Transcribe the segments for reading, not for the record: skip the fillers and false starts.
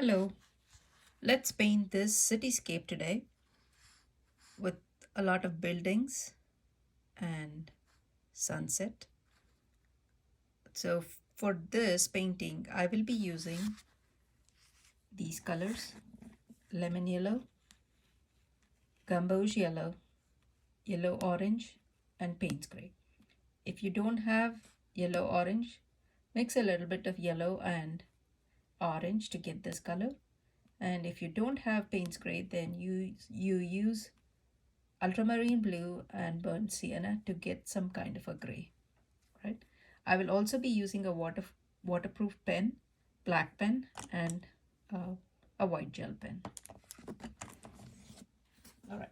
Hello, let's paint this cityscape today with a lot of buildings and sunset. So for this painting, I will be using these colors: lemon yellow, gamboge yellow, yellow orange, and Payne's gray. If you don't have yellow orange, mix a little bit of yellow and orange to get this color. And if you don't have Payne's gray, then you use ultramarine blue and burnt sienna to get some kind of a gray, right? I will also be using a waterproof pen, black pen, and a white gel pen. All right.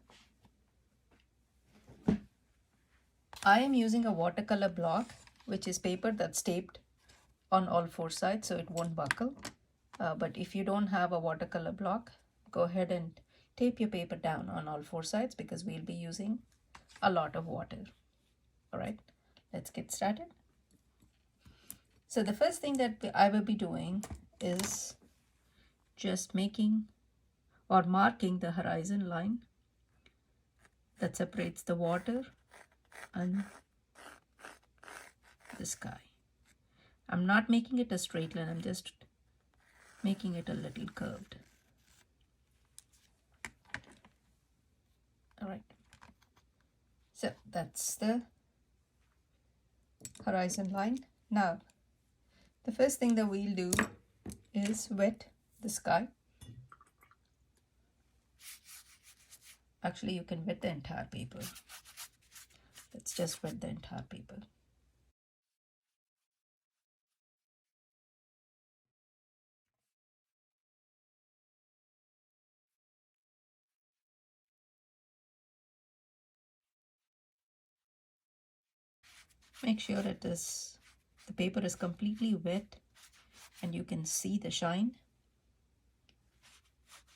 I am using a watercolor block, which is paper that's taped on all four sides so it won't buckle. But if you don't have a watercolor block, go ahead and tape your paper down on all four sides because we'll be using a lot of water. All right, let's get started. So the first thing that I will be doing is just making or marking the horizon line that separates the water and the sky. I'm not making it a straight line, I'm just making it a little curved. All right, so that's the horizon line. Now the first thing that we'll do is wet the sky. Actually, you can wet the entire paper. Let's just wet the entire paper. Make sure the paper is completely wet and you can see the shine,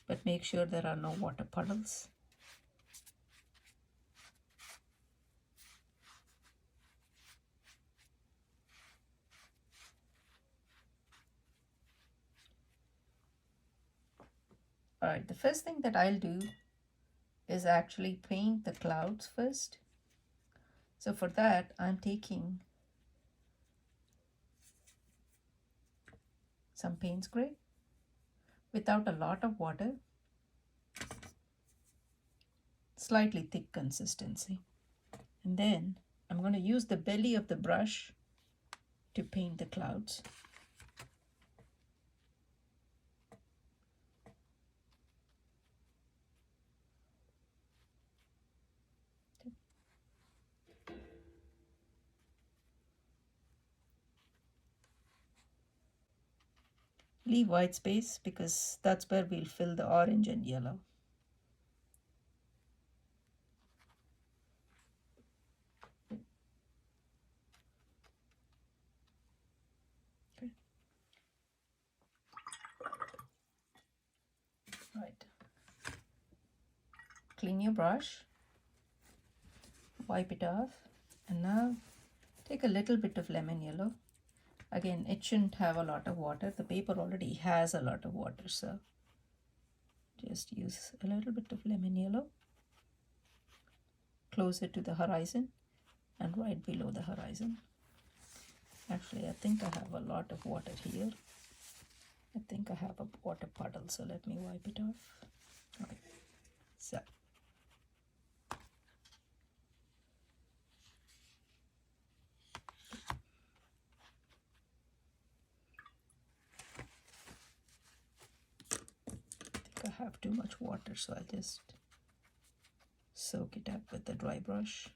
but make sure there are no water puddles. All right, the first thing that I'll do is actually paint the clouds first. So for that, I'm taking some Payne's gray without a lot of water, slightly thick consistency. And then I'm going to use the belly of the brush to paint the clouds. Leave white space because that's where we'll fill the orange and yellow. Okay. Right. Clean your brush, wipe it off, and now take a little bit of lemon yellow. Again, it shouldn't have a lot of water. The paper already has a lot of water, so just use a little bit of lemon yellow closer to the horizon and right below the horizon. Actually, I think I have a lot of water here. I think I have a water puddle, so let me wipe it off. Okay. So I have too much water, so I just soak it up with the dry brush.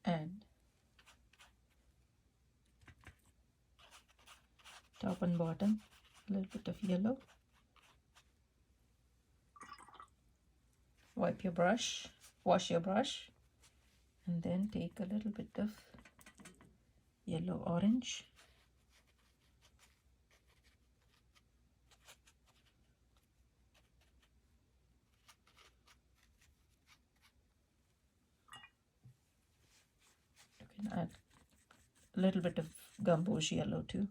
And top and bottom, a little bit of yellow. Wipe your brush, wash your brush, and then take a little bit of yellow orange. You can add little bit of gamboge yellow too.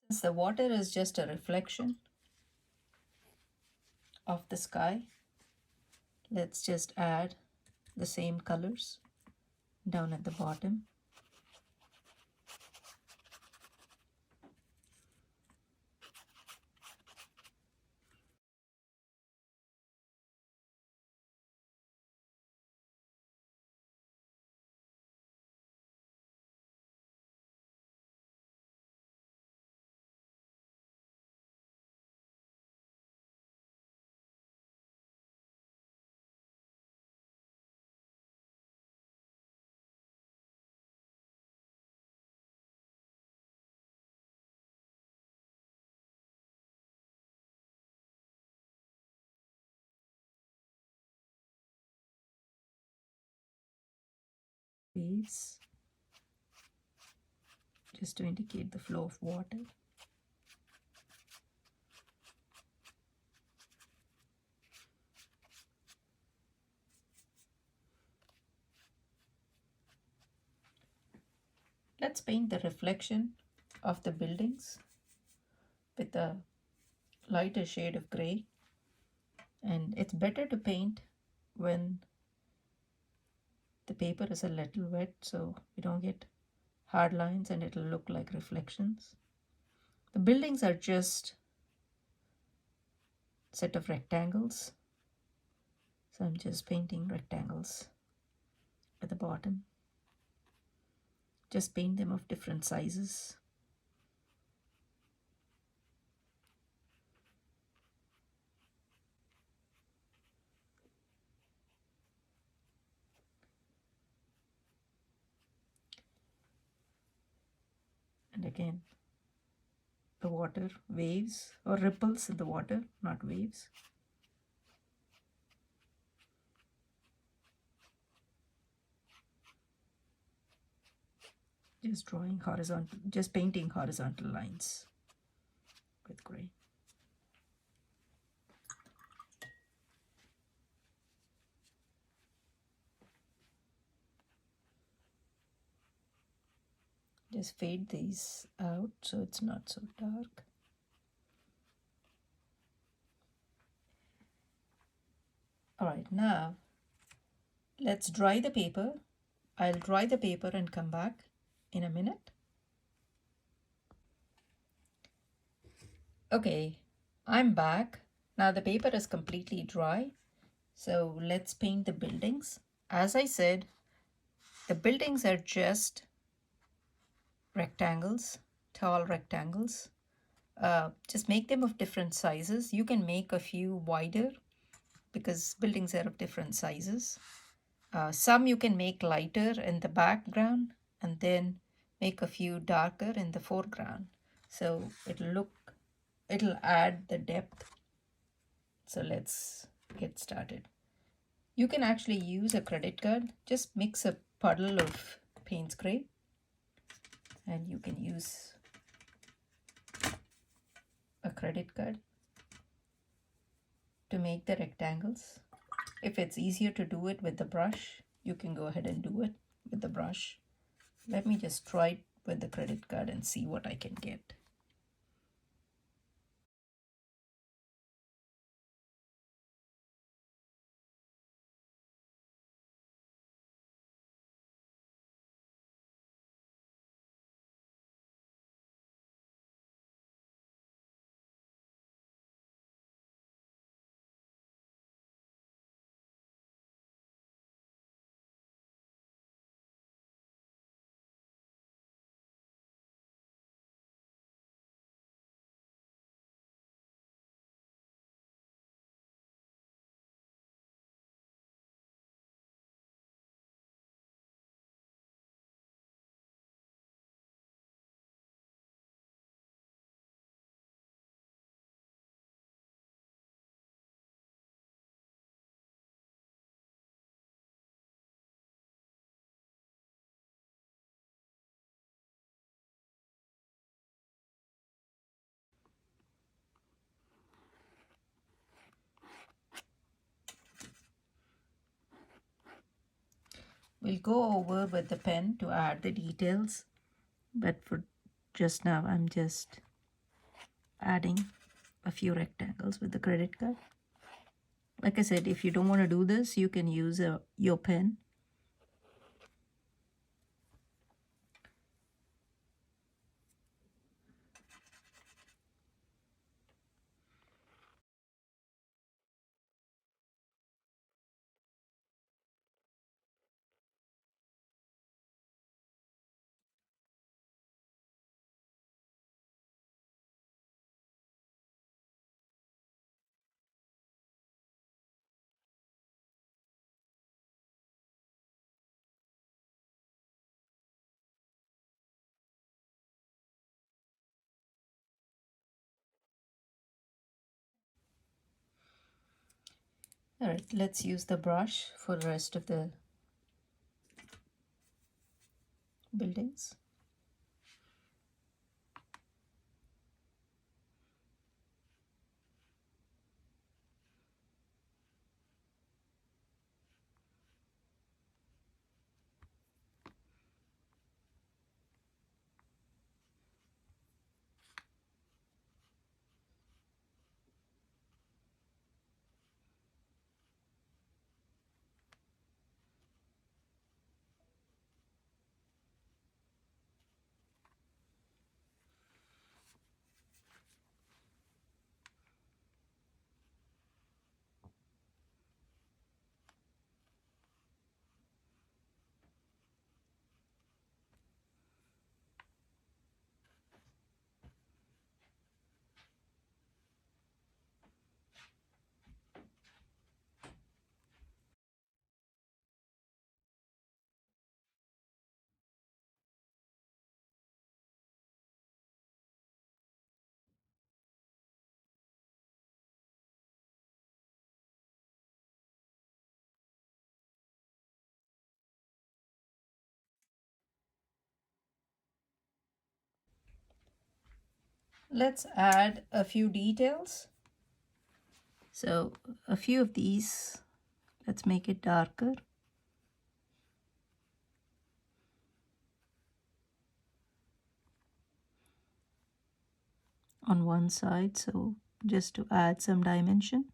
Since the water is just a reflection of the sky, let's just add the same colors down at the bottom. Waves, just to indicate the flow of water. Let's paint the reflection of the buildings with a lighter shade of gray. And it's better to paint when the paper is a little wet so we don't get hard lines and it'll look like reflections. The buildings are just a set of rectangles. So I'm just painting rectangles at the bottom. Just paint them of different sizes. And again, the water, waves or ripples in the water, not waves. Just drawing horizontal, just painting horizontal lines with gray. Just fade these out so it's not so dark. All right, now let's dry the paper. I'll dry the paper and come back in a minute. Okay, I'm back. Now the paper is completely dry. So let's paint the buildings. As I said, the buildings are just rectangles, tall rectangles. Just make them of different sizes. You can make a few wider because buildings are of different sizes. Some you can make lighter in the background and then make a few darker in the foreground. So it'll add the depth. So let's get started. You can actually use a credit card. Just mix a puddle of Payne's Gray and you can use a credit card to make the rectangles. If it's easier to do it with the brush, you can go ahead and do it with the brush. Let me just try it with the credit card and see what I can get. go over with the pen to add the details, but for just now I'm just adding a few rectangles with the credit card. Like I said, if you don't want to do this, you can use your pen. All right, let's use the brush for the rest of the buildings. Let's add a few details. So a few of these, let's make it darker. On one side, so just to add some dimension.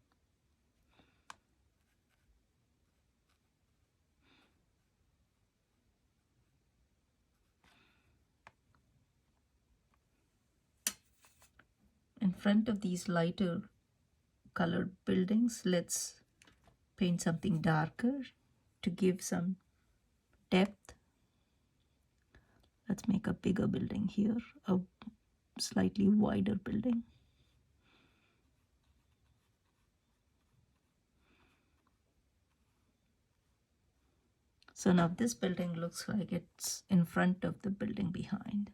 In front of these lighter colored buildings, let's paint something darker to give some depth. Let's make a bigger building here, a slightly wider building. So now this building looks like it's in front of the building behind.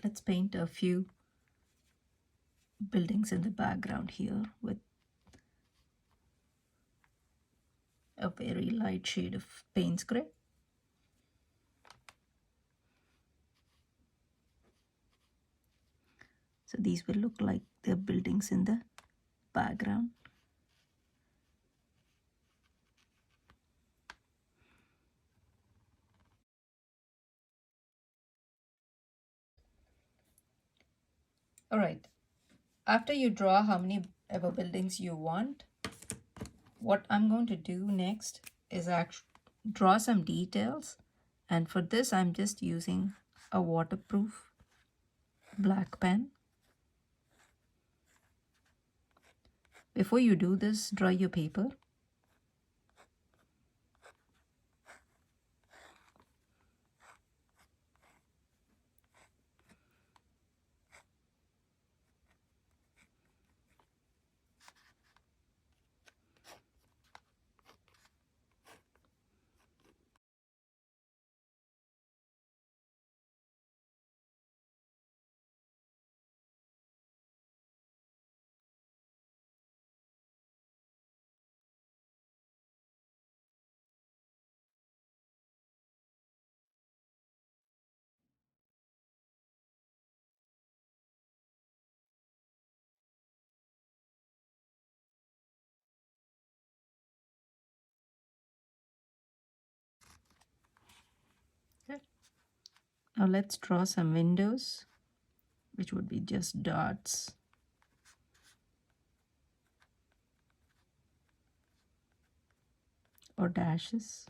Let's paint a few buildings in the background here with a very light shade of Payne's gray. So these will look like the buildings in the background. All right, after you draw how many ever buildings you want, what I'm going to do next is actually draw some details. And for this, I'm just using a waterproof black pen. Before you do this, dry your paper. Good. Now let's draw some windows, which would be just dots. Or dashes.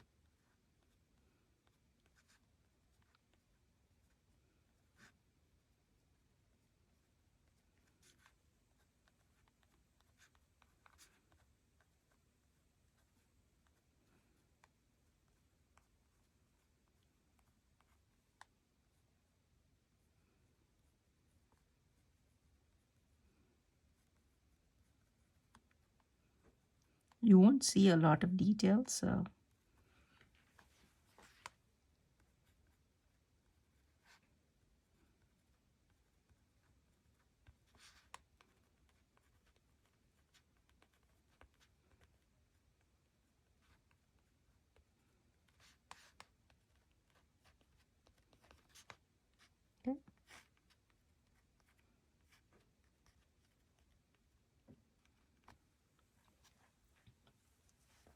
You won't see a lot of details, so okay.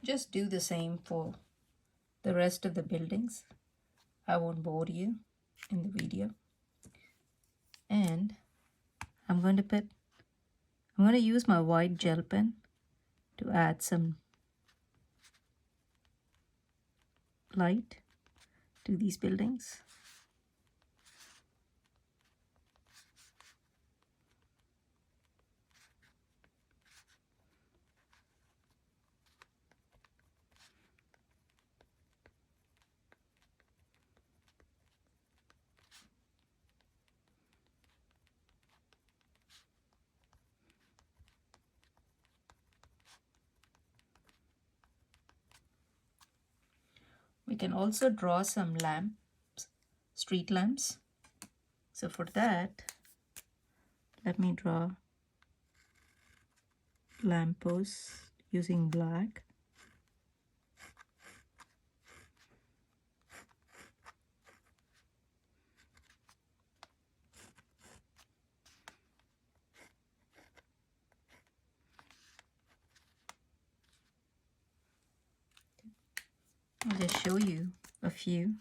Just do the same for the rest of the buildings. I won't bore you in the video. And I'm going to use my white gel pen to add some light to these buildings. We can also draw some lamps, street lamps. So for that, let me draw lampposts using black. I'll just show you a few.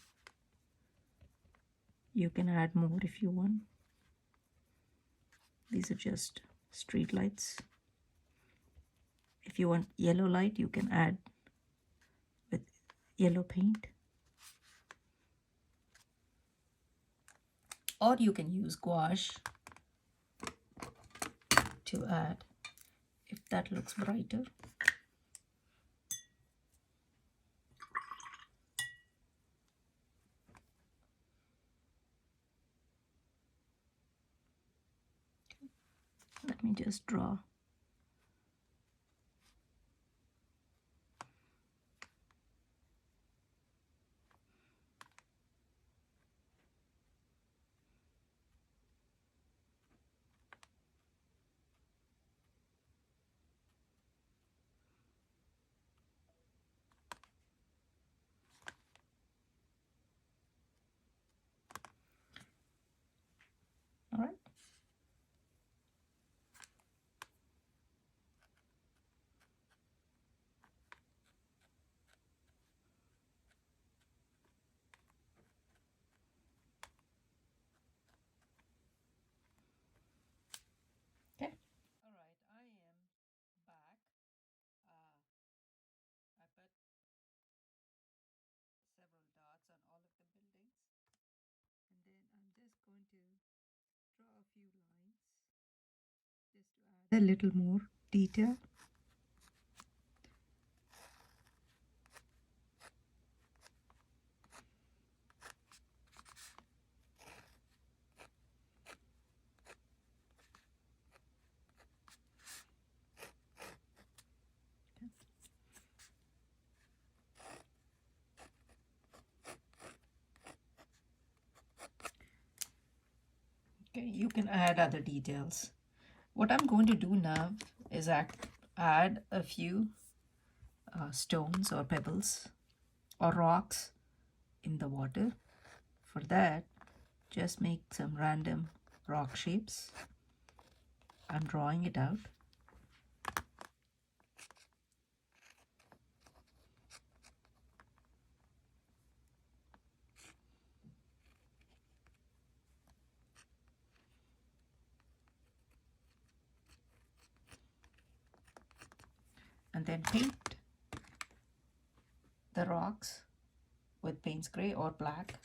You can add more if you want. These are just street lights. If you want yellow light, you can add with yellow paint. Or you can use gouache to add if that looks brighter. Let me just draw. All right. Okay. All right, I am back. I put several dots on all of the buildings. And then I'm just going to draw a few lines just to add a little more detail. Okay, you can add other details. What I'm going to do now is add a few stones or pebbles or rocks in the water. For that, just make some random rock shapes. I'm drawing it out. And then paint the rocks with Payne's gray or black.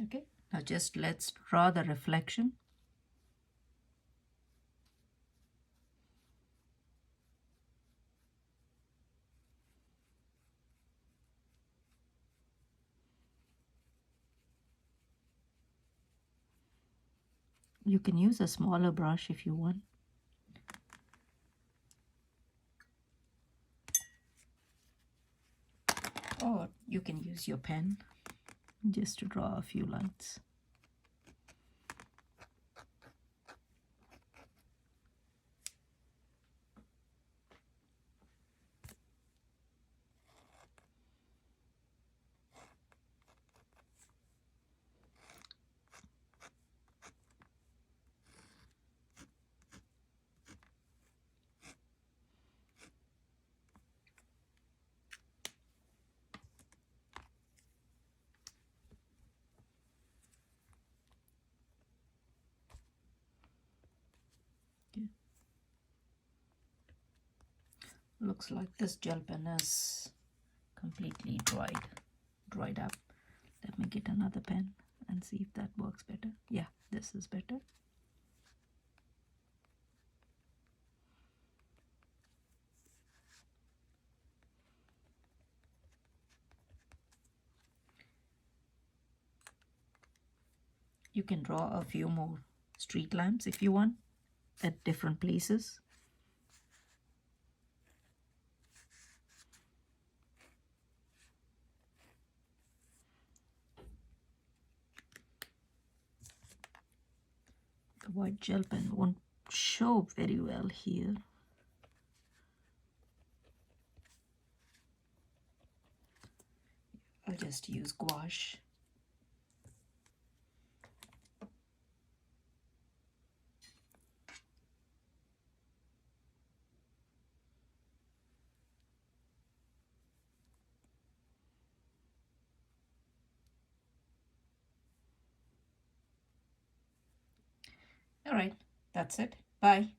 Okay, now just let's draw the reflection. You can use a smaller brush if you want. Or you can use your pen just to draw a few lines. Okay. Looks like this gel pen is completely dried up. Let me get another pen and see if that works better. Yeah, this is better. You can draw a few more street lamps if you want at different places. The white gel pen won't show very well here. I'll just use gouache. All right, that's it. Bye.